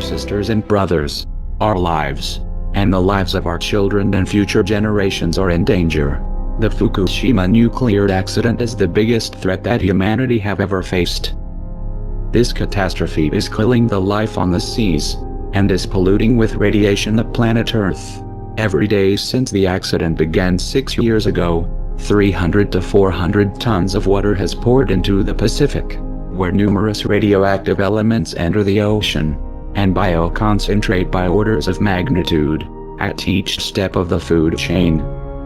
sisters and brothers. Our lives, and the lives of our children and future generations are in danger. The Fukushima nuclear accident is the biggest threat that humanity have ever faced. This catastrophe is killing the life on the seas, and is polluting with radiation the planet Earth. Every day since the accident began 6 years ago, 300 to 400 tons of water has poured into the Pacific, where numerous radioactive elements enter the ocean, and bioconcentrate by orders of magnitude, at each step of the food chain.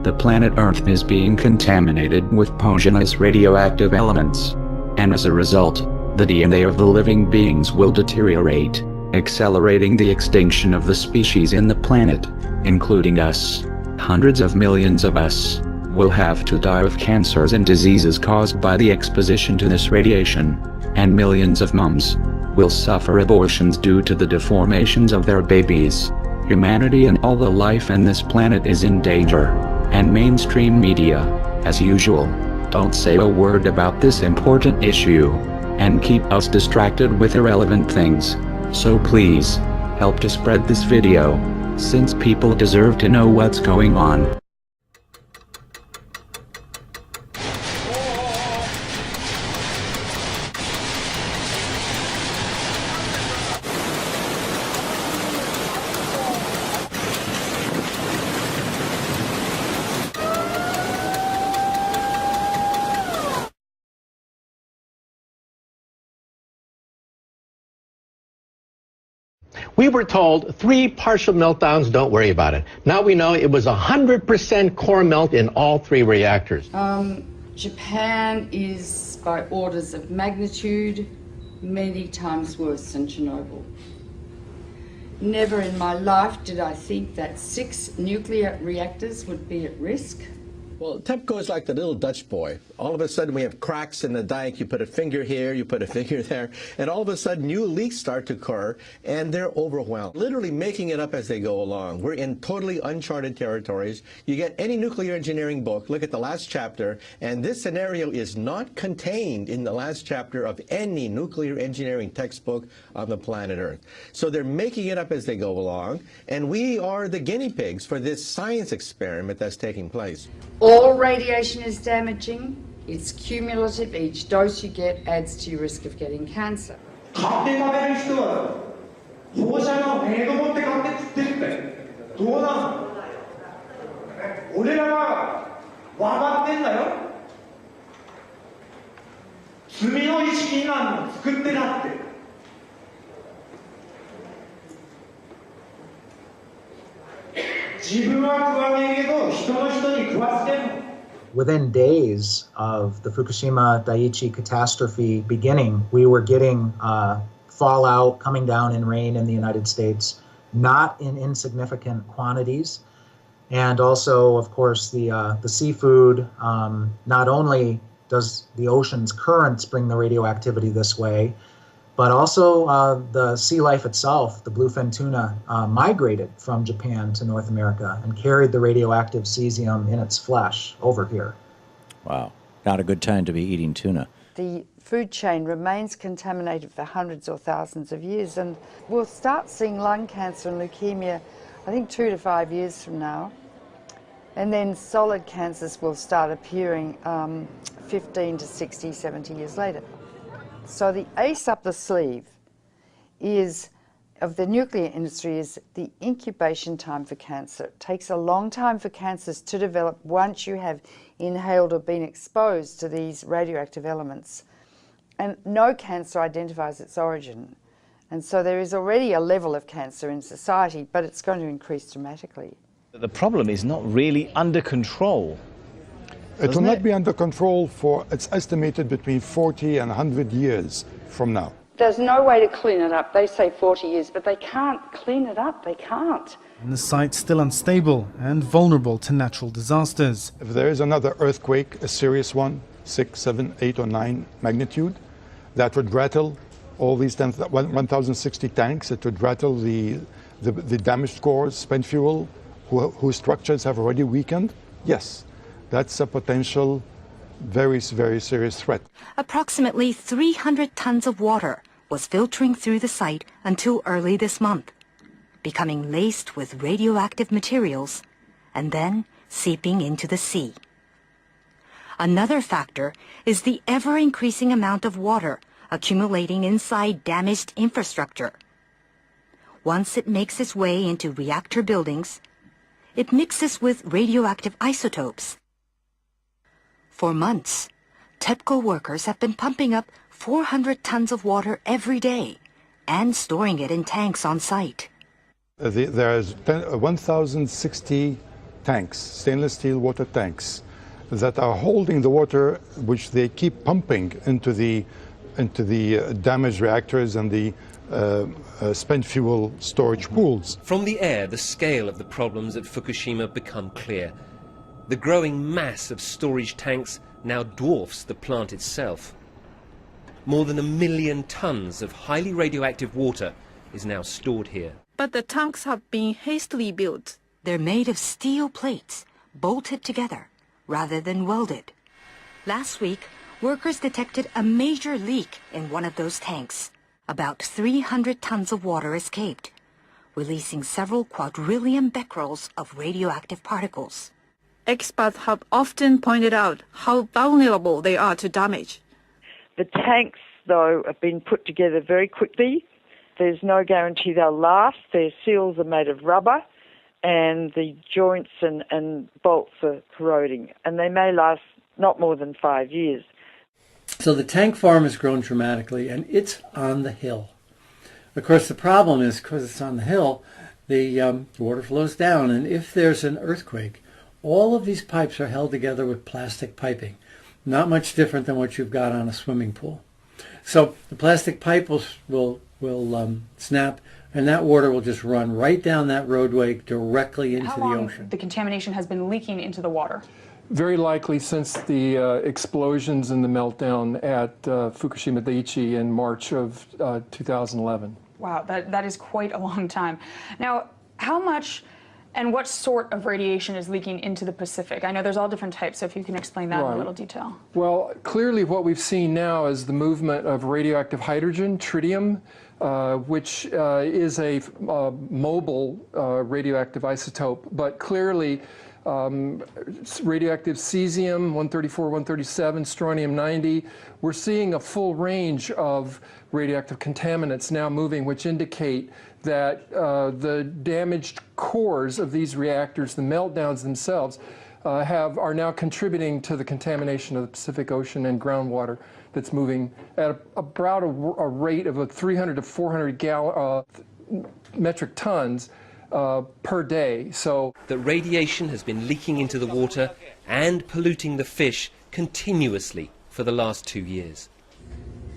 The planet Earth is being contaminated with poisonous radioactive elements, and as a result, the DNA of the living beings will deteriorate, accelerating the extinction of the species in the planet, including us. Hundreds of millions of us will have to die of cancers and diseases caused by the exposition to this radiation, and millions of moms will suffer abortions due to the deformations of their babies. Humanity and all the life on this planet is in danger, and mainstream media, as usual, don't say a word about this important issue, and keep us distracted with irrelevant things. So please, help to spread this video, since people deserve to know what's going on. We were told 3 partial meltdowns, don't worry about it. Now we know it was 100% core melt in all 3 reactors. Japan is, by orders of magnitude, many times worse than Chernobyl. Never in my life did I think that 6 nuclear reactors would be at risk. Well, TEPCO is like the little Dutch boy. All of a sudden we have cracks in the dike, you put a finger here, you put a finger there, and all of a sudden new leaks start to occur, and they're overwhelmed. Literally making it up as they go along. We're in totally uncharted territories. You get any nuclear engineering book, look at the last chapter, and this scenario is not contained in the last chapter of any nuclear engineering textbook on the planet Earth. So they're making it up as they go along, and we are the guinea pigs for this science experiment that's taking place. All radiation is damaging. It's cumulative. Each dose you get adds to your risk of getting cancer. Within days of the Fukushima Daiichi catastrophe beginning, we were getting fallout coming down in rain in the United States, not in insignificant quantities. And also, of course, the seafood, not only does the ocean's currents bring the radioactivity this way, but also the sea life itself, the bluefin tuna, migrated from Japan to North America and carried the radioactive cesium in its flesh over here. Wow, not a good time to be eating tuna. The food chain remains contaminated for hundreds or thousands of years, and we'll start seeing lung cancer and leukemia, I think 2 to 5 years from now. And then solid cancers will start appearing 15 to 60, 70 years later. So the ace up the sleeve of the nuclear industry is the incubation time for cancer. It takes a long time for cancers to develop once you have inhaled or been exposed to these radioactive elements. And no cancer identifies its origin. And so there is already a level of cancer in society, but it's going to increase dramatically. The problem is not really under control. It will not be under control for, it's estimated, between 40 and 100 years from now. There's no way to clean it up. They say 40 years, but they can't clean it up. They can't. And the site's still unstable and vulnerable to natural disasters. If there is another earthquake, a serious one, 6, 7, 8 or 9 magnitude, that would rattle all these 1,060 tanks. It would rattle the damaged cores, spent fuel, whose structures have already weakened. Yes. That's a potential very, very serious threat. Approximately 300 tons of water, was filtering through the site until early this month, becoming laced with radioactive materials and then seeping into the sea. Another factor is the ever-increasing amount of water accumulating inside damaged infrastructure. Once it makes its way into reactor buildings, it mixes with radioactive isotopes. For months, TEPCO workers have been pumping up 400 tons of water every day and storing it in tanks on site. There's 1,060 tanks, stainless steel water tanks, that are holding the water which they keep pumping into the damaged reactors and the spent fuel storage pools. From the air, the scale of the problems at Fukushima become clear. The growing mass of storage tanks now dwarfs the plant itself. More than 1 million tons of highly radioactive water is now stored here. But the tanks have been hastily built. They're made of steel plates, bolted together, rather than welded. Last week, workers detected a major leak in one of those tanks. About 300 tons of water escaped, releasing several quadrillion becquerels of radioactive particles. Experts have often pointed out how vulnerable they are to damage. The tanks, though, have been put together very quickly. There's no guarantee they'll last. Their seals are made of rubber, and the joints and bolts are corroding, and they may last not more than 5 years. So the tank farm has grown dramatically, and it's on the hill. Of course, the problem is, because it's on the hill, the water flows down, and if there's an earthquake, all of these pipes are held together with plastic piping, not much different than what you've got on a swimming pool. So the plastic pipe will snap, and that water will just run right down that roadway directly into the ocean. The contamination has been leaking into the water? Very likely since the explosions and the meltdown at Fukushima Daiichi in March of 2011. Wow, that is quite a long time. Now, how much and what sort of radiation is leaking into the Pacific? I know there's all different types, so if you can explain that in a little detail. Well, clearly what we've seen now is the movement of radioactive hydrogen, tritium, which is a mobile radioactive isotope, but clearly radioactive cesium, 134, 137, strontium-90. We're seeing a full range of radioactive contaminants now moving, which indicate that the damaged cores of these reactors, the meltdowns themselves, are now contributing to the contamination of the Pacific Ocean and groundwater that's moving at about a rate of 300 to 400 metric tons per day. So that radiation has been leaking into the water and polluting the fish continuously for the last 2 years.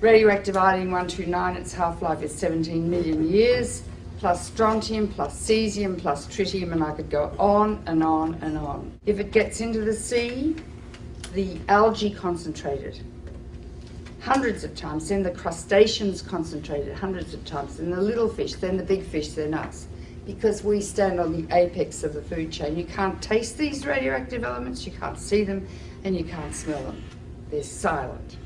Radioactive iodine-129, its half-life is 17 million years, plus strontium, plus cesium, plus tritium, and I could go on and on and on. If it gets into the sea, the algae concentrated hundreds of times, then the crustaceans concentrated hundreds of times, then the little fish, then the big fish, then us. Because we stand on the apex of the food chain. You can't taste these radioactive elements, you can't see them, and you can't smell them. They're silent.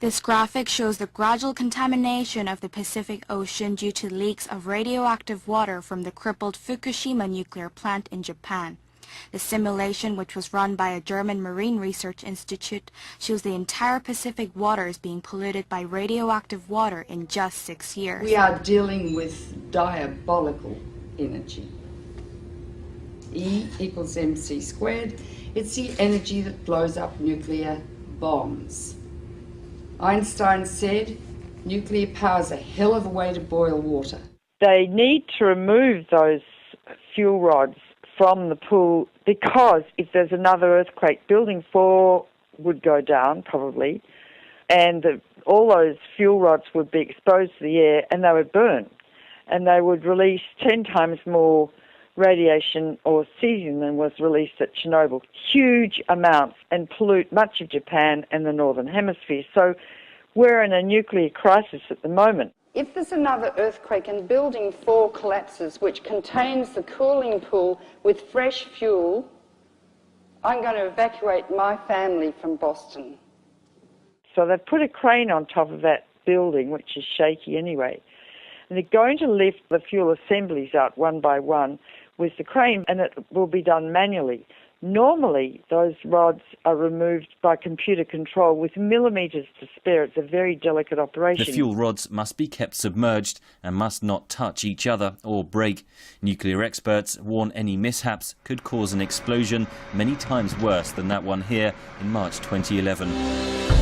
This graphic shows the gradual contamination of the Pacific Ocean due to leaks of radioactive water from the crippled Fukushima nuclear plant in Japan. The simulation, which was run by a German Marine Research Institute, shows the entire Pacific waters being polluted by radioactive water in just 6 years. We are dealing with diabolical energy. E equals mc squared. It's the energy that blows up nuclear bombs. Einstein said, nuclear power's a hell of a way to boil water. They need to remove those fuel rods from the pool because if there's another earthquake, Building 4 would go down probably, and all those fuel rods would be exposed to the air and they would burn, and they would release 10 times more radiation or cesium than was released at Chernobyl, huge amounts, and pollute much of Japan and the Northern Hemisphere. So we're in a nuclear crisis at the moment. If there's another earthquake and Building 4 collapses, which contains the cooling pool with fresh fuel, I'm going to evacuate my family from Boston. So they've put a crane on top of that building, which is shaky anyway. And they're going to lift the fuel assemblies out one by one with the crane, and it will be done manually. Normally, those rods are removed by computer control with millimetres to spare. It's a very delicate operation. The fuel rods must be kept submerged and must not touch each other or break. Nuclear experts warn any mishaps could cause an explosion many times worse than that one here in March 2011.